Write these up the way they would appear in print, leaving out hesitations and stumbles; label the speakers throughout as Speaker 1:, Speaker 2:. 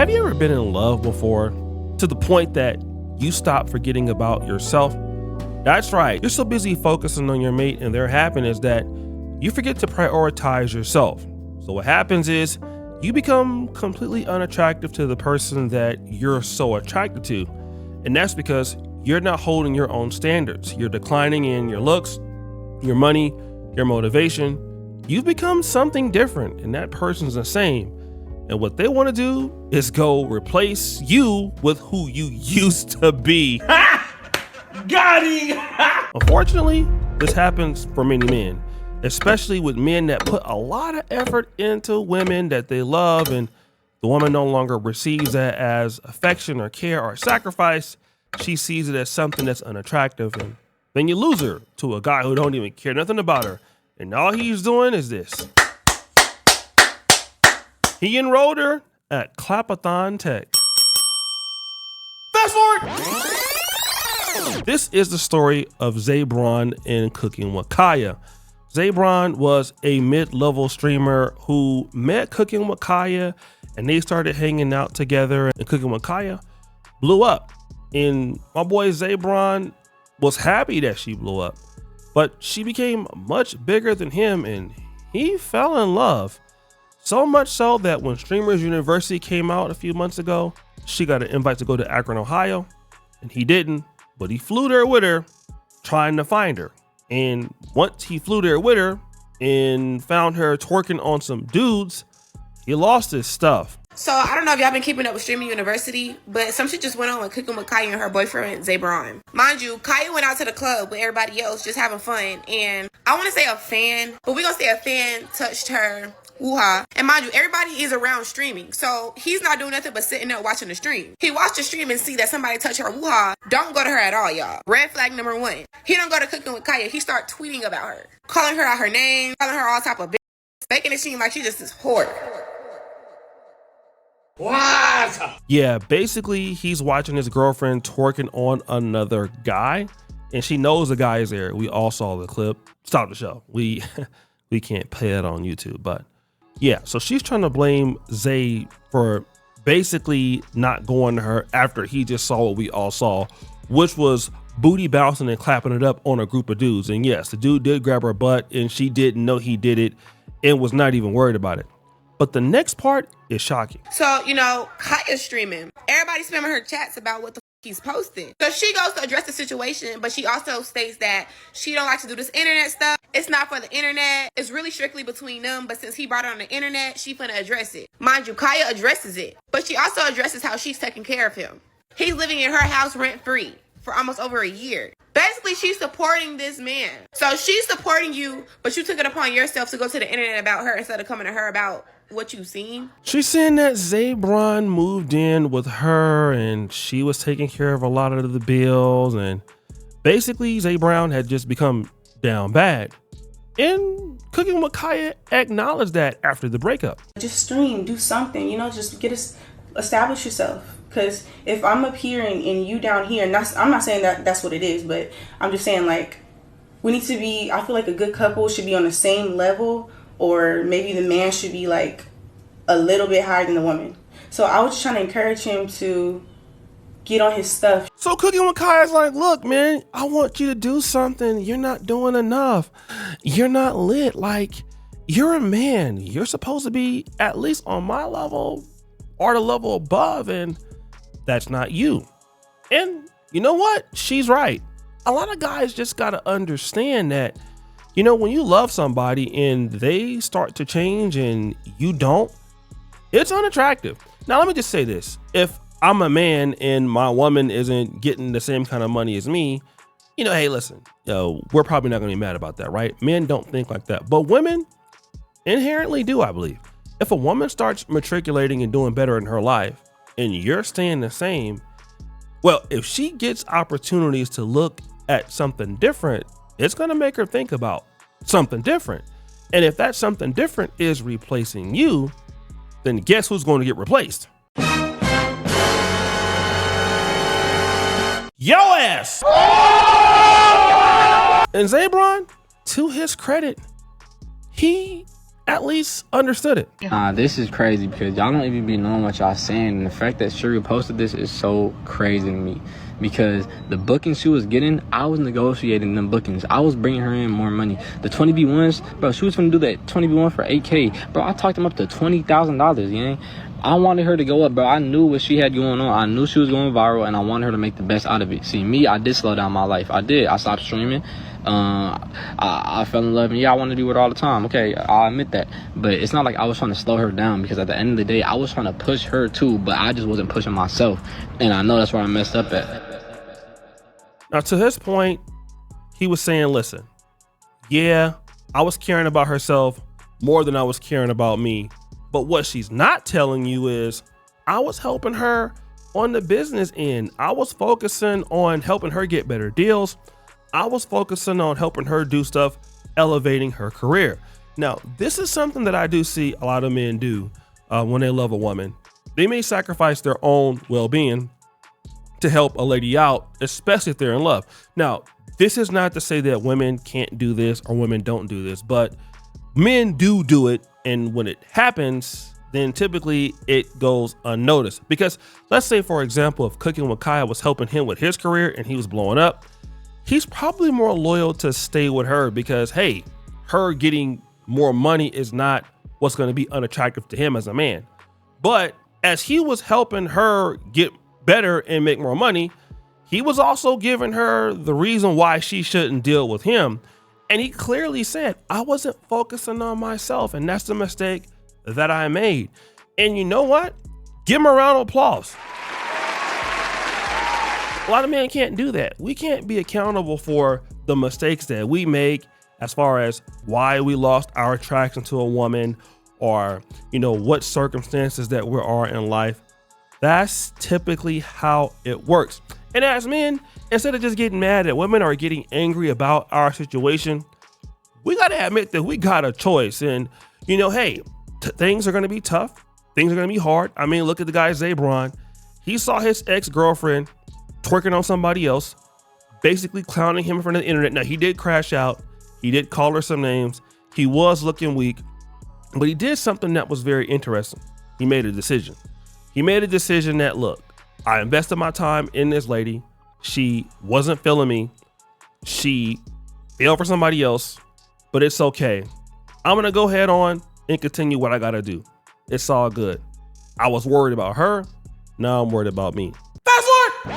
Speaker 1: Have you ever been in love before to the point that you stop forgetting about yourself? That's right. You're so busy focusing on your mate and their happiness that you forget to prioritize yourself. So what happens is you become completely unattractive to the person that you're so attracted to. And that's because you're not holding your own standards. You're declining in your looks, your money, your motivation. You've become something different, and that person's the same. And what they want to do is go replace you with who you used to be. Got him! Unfortunately, this happens for many men, especially with men that put a lot of effort into women that they love, and the woman no longer receives that as affection or care or sacrifice. She sees it as something that's unattractive, and then you lose her to a guy who don't even care nothing about her. And all he's doing is this. He enrolled her at Clapathon Tech. Fast forward! This is the story of Zebron and Cooking with Kaya. Zebron was a mid-level streamer who met Cooking with Kaya, and they started hanging out together, and Cooking with Kaya blew up. And my boy Zebron was happy that she blew up, but she became much bigger than him, and he fell in love. So much so that when Streamers University came out a few months ago, she got an invite to go to Akron, Ohio, and he didn't, but he flew there with her, trying to find her. And once he flew there with her and found her twerking on some dudes, he lost his stuff.
Speaker 2: So I don't know if y'all been keeping up with Streaming University, but some shit just went on with Cooking with Kaya and her boyfriend, Zebron. Mind you, Kaya went out to the club with everybody else just having fun. And I want to say a fan, but we're going to say a fan touched her woo-ha. And mind you, everybody is around streaming. So he's not doing nothing but sitting there watching the stream. He watched the stream and see that somebody touched her woo-ha. Don't go to her at all, y'all. Red flag number 1. He don't go to Cooking with Kaya. He start tweeting about her, calling her out her name, calling her all type of bitch, making it seem like she just is whore.
Speaker 1: What? Yeah, basically he's watching his girlfriend twerking on another guy, and she knows the guy is there. We all saw the clip. Stop the show. We can't play it on YouTube, but yeah. So she's trying to blame Zay for basically not going to her after he just saw what we all saw, which was booty bouncing and clapping it up on a group of dudes. And yes, the dude did grab her butt, and she didn't know he did it and was not even worried about it. But the next part is shocking.
Speaker 2: So, you know, Kaya's streaming. Everybody's spamming her chats about what the he's posting. So she goes to address the situation, but she also states that she don't like to do this internet stuff. It's not for the internet. It's really strictly between them. But since he brought it on the internet, she finna address it. Mind you, Kaya addresses it, but she also addresses how she's taking care of him. He's living in her house rent-free for almost over a year. Basically, she's supporting this man. So she's supporting you, but you took it upon yourself to go to the internet about her instead of coming to her about what you've seen.
Speaker 1: She's saying that Zebron moved in with her and she was taking care of a lot of the bills, and basically Zebron had just become down bad. And Cooking with Kaya acknowledged that after the breakup.
Speaker 3: Just stream, do something, you know, just establish yourself. Because if I'm up here and you down here, and I'm not saying that that's what it is, but I'm just saying, like, we need to be, I feel like a good couple should be on the same level, or maybe the man should be like a little bit higher than the woman. So I was just trying to encourage him to get on his stuff.
Speaker 1: So Cooking with Kaya's like, look, man, I want you to do something. You're not doing enough. You're not lit. Like, you're a man. You're supposed to be at least on my level or the level above, and that's not you. And you know what? She's right. A lot of guys just got to understand that, you know, when you love somebody and they start to change and you don't, it's unattractive. Now, let me just say this. If I'm a man and my woman isn't getting the same kind of money as me, you know, hey, listen, we're probably not going to be mad about that, right? Men don't think like that, but women inherently do, I believe. If a woman starts matriculating and doing better in her life and you're staying the same, well, if she gets opportunities to look at something different, it's going to make her think about something different. And if that something different is replacing you, then guess who's going to get replaced? Yo ass! And Zebron, to his credit, he at least understood it.
Speaker 4: This is crazy because y'all don't even be knowing what y'all saying. And the fact that Shuri posted this is so crazy to me because the bookings she was getting, I was negotiating them bookings. I was bringing her in more money. The 20v1s, bro, she was going to do that 20v1 for $8K. Bro, I talked them up to $20,000, you know? I wanted her to go up, bro. I knew what she had going on. I knew she was going viral, and I wanted her to make the best out of it. See, me, I did slow down my life. I did. I stopped streaming. I fell in love, and yeah, I want to do it all the time. Okay, I'll admit that. But it's not like I was trying to slow her down because at the end of the day, I was trying to push her too, but I just wasn't pushing myself. And I know that's where I messed up at.
Speaker 1: Now, to his point, he was saying, listen, yeah, I was caring about herself more than I was caring about me. But what she's not telling you is I was helping her on the business end. I was focusing on helping her get better deals. I was focusing on helping her do stuff, elevating her career. Now, this is something that I do see a lot of men do when they love a woman. They may sacrifice their own well-being to help a lady out, especially if they're in love. Now, this is not to say that women can't do this or women don't do this, but men do it. And when it happens, then typically it goes unnoticed. Because let's say, for example, if Cooking with Kaya was helping him with his career and he was blowing up, he's probably more loyal to stay with her because, hey, her getting more money is not what's going to be unattractive to him as a man. But as he was helping her get better and make more money, he was also giving her the reason why she shouldn't deal with him. And he clearly said, I wasn't focusing on myself. And that's the mistake that I made. And you know what? Give him a round of applause. A lot of men can't do that. We can't be accountable for the mistakes that we make as far as why we lost our attraction to a woman or, what circumstances that we are in life. That's typically how it works. And as men, instead of just getting mad at women or getting angry about our situation, we got to admit that we got a choice. And, hey, things are going to be tough. Things are going to be hard. I mean, look at the guy, Zebron. He saw his ex-girlfriend twerking on somebody else, basically clowning him in front of the internet. Now, he did crash out. He did call her some names. He was looking weak, but he did something that was very interesting. He made a decision. He made a decision that, look, I invested my time in this lady. She wasn't feeling me. She fell for somebody else, but it's okay. I'm going to go head on and continue what I got to do. It's all good. I was worried about her. Now I'm worried about me. Fast forward.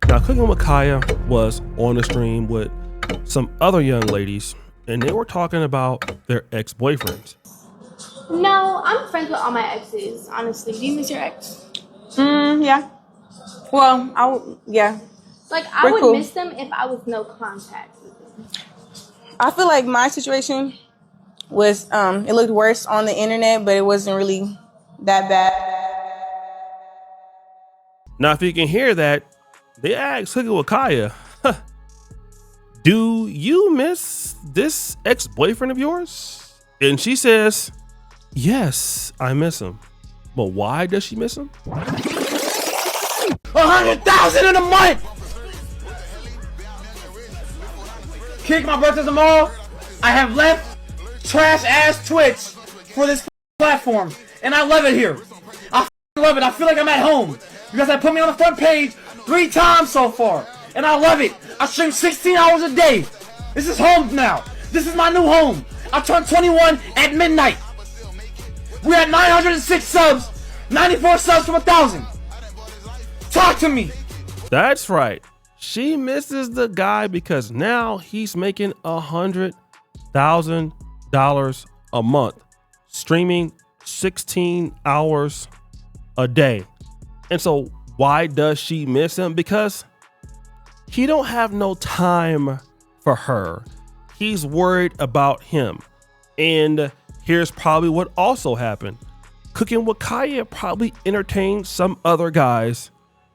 Speaker 1: Now, Cooking with Kaya was on the stream with some other young ladies, and they were talking about their ex-boyfriends.
Speaker 5: No, I'm friends with all my exes, honestly. Do you miss your ex?
Speaker 3: Yeah. Well, yeah.
Speaker 5: Like, I would miss them if I was no contact with them.
Speaker 3: I feel like my situation was, it looked worse on the internet, but it wasn't really that bad.
Speaker 1: Now, if you can hear that, they asked Cooking with Kaya, do you miss this ex-boyfriend of yours? And she says, yes, I miss him. But why does she miss him?
Speaker 6: 100,000 in a month. Kick my birthday tomorrow. I have left trash ass Twitch for this platform, and I love it here. I love it. I feel like I'm at home because I put me on the front page 3 times so far, and I love it. I stream 16 hours a day. This is home now. This is my new home. I turned 21 at midnight. We're at 906 subs, 94 subs from 1,000. Talk to me.
Speaker 1: That's right. She misses the guy because now he's making $100,000 a month, streaming 16 hours a day. And so why does she miss him? Because he don't have no time for her. He's worried about him. And here's probably what also happened. Cooking with Kaya probably entertained some other guys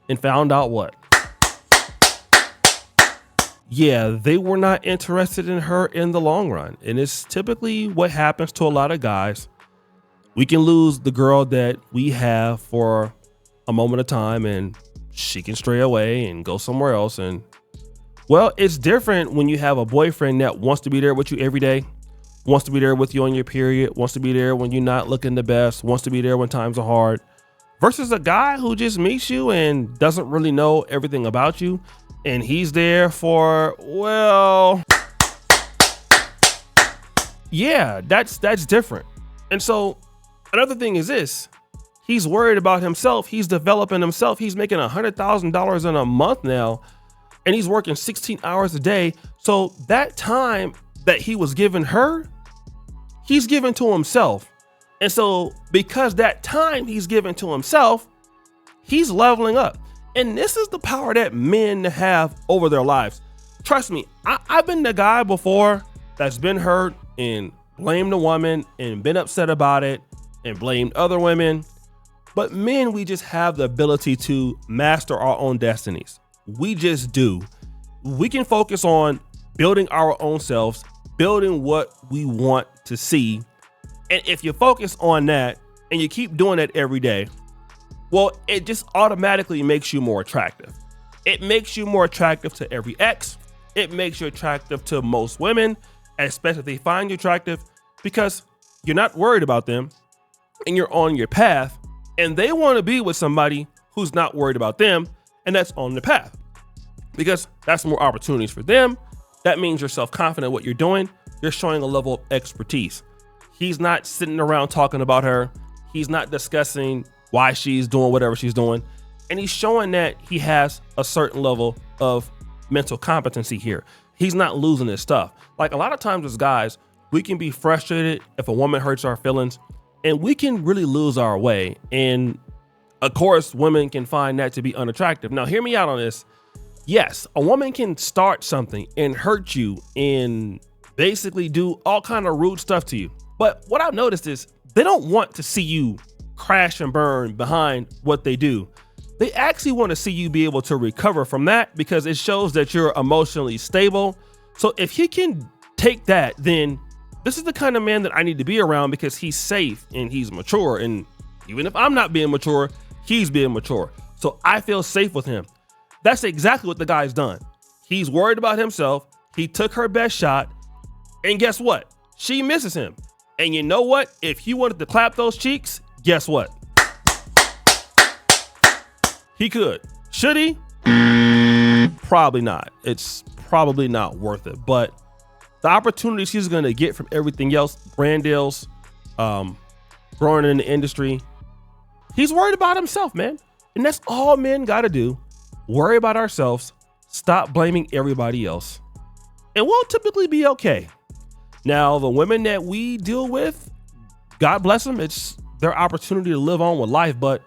Speaker 1: and found out what? Yeah, they were not interested in her in the long run. And it's typically what happens to a lot of guys. We can lose the girl that we have for a moment of time and she can stray away and go somewhere else. And well, it's different when you have a boyfriend that wants to be there with you every day, wants to be there with you on your period, wants to be there when you're not looking the best, wants to be there when times are hard, versus a guy who just meets you and doesn't really know everything about you. And he's there for, well, yeah, that's different. And so another thing is this, he's worried about himself. He's developing himself. He's making $100,000 in a month now, and he's working 16 hours a day. So that time that he was giving her, he's given to himself. And so because that time he's given to himself, he's leveling up. And this is the power that men have over their lives. Trust me, I've been the guy before that's been hurt and blamed the woman and been upset about it and blamed other women. But men, we just have the ability to master our own destinies. We just do. We can focus on building our own selves, building what we want to see. And if you focus on that and you keep doing it every day, well, it just automatically makes you more attractive. It makes you more attractive to every ex. It makes you attractive to most women, especially if they find you attractive, because you're not worried about them and you're on your path, and they want to be with somebody who's not worried about them and that's on the path, because that's more opportunities for them. That means you're self-confident in what you're doing. You're showing a level of expertise. He's not sitting around talking about her. He's not discussing why she's doing whatever she's doing. And he's showing that he has a certain level of mental competency here. He's not losing his stuff. Like a lot of times as guys, we can be frustrated if a woman hurts our feelings, and we can really lose our way. And of course, women can find that to be unattractive. Now, hear me out on this. Yes, a woman can start something and hurt you and basically do all kind of rude stuff to you. But what I've noticed is they don't want to see you crash and burn behind what they do. They actually want to see you be able to recover from that, because it shows that you're emotionally stable. So if he can take that, then this is the kind of man that I need to be around, because he's safe and he's mature. And even if I'm not being mature, he's being mature. So I feel safe with him. That's exactly what the guy's done. He's worried about himself. He took her best shot. And guess what? She misses him. And you know what? If he wanted to clap those cheeks, guess what? He could. Should he? Probably not. It's probably not worth it. But the opportunities he's going to get from everything else, brand deals, growing in the industry, he's worried about himself, man. And that's all men got to do. Worry about ourselves. Stop blaming everybody else. And we'll typically be okay. Now, the women that we deal with, God bless them, it's their opportunity to live on with life, but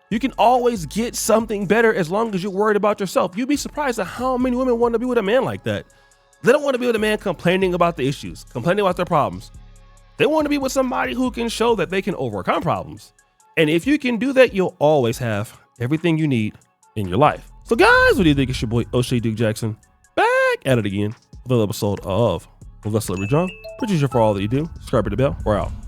Speaker 1: you can always get something better as long as you're worried about yourself. You'd be surprised at how many women want to be with a man like that. They don't want to be with a man complaining about the issues, complaining about their problems. They want to be with somebody who can show that they can overcome problems. And if you can do that, you'll always have everything you need in your life. So guys, what do you think? It's your boy, O'Shea Duke Jackson, back at it again with another episode of Let's Celebrity John. Producer for all that you do. Subscribe to the bell. We're out.